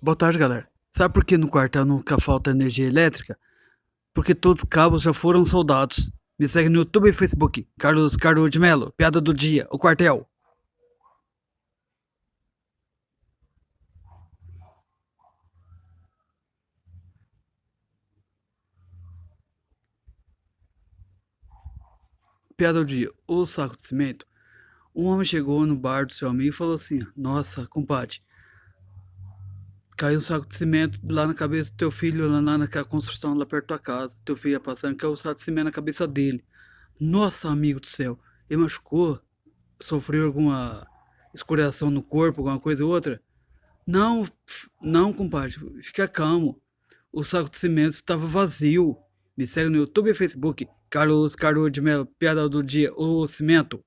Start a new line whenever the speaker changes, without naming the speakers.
Boa tarde, galera. Sabe por que no quartel nunca falta energia elétrica? Porque todos os cabos já foram soldados. Me segue no YouTube e Facebook. Carlos Caro de Melo, piada do dia, o quartel. Piada do dia, o saco de cimento. Um homem chegou no bar do seu amigo e falou assim: Nossa, compadre, caiu um saco de cimento lá na cabeça do teu filho, lá naquela construção lá perto da tua casa. Teu filho ia passando, caiu um saco de cimento na cabeça dele. Nossa, amigo do céu, ele machucou? Sofreu alguma escoriação no corpo, alguma coisa ou outra? Não, não, compadre, fica calmo. O saco de cimento estava vazio. Me segue no YouTube e Facebook. Carlos Caro de Melo, piada do dia, o cimento.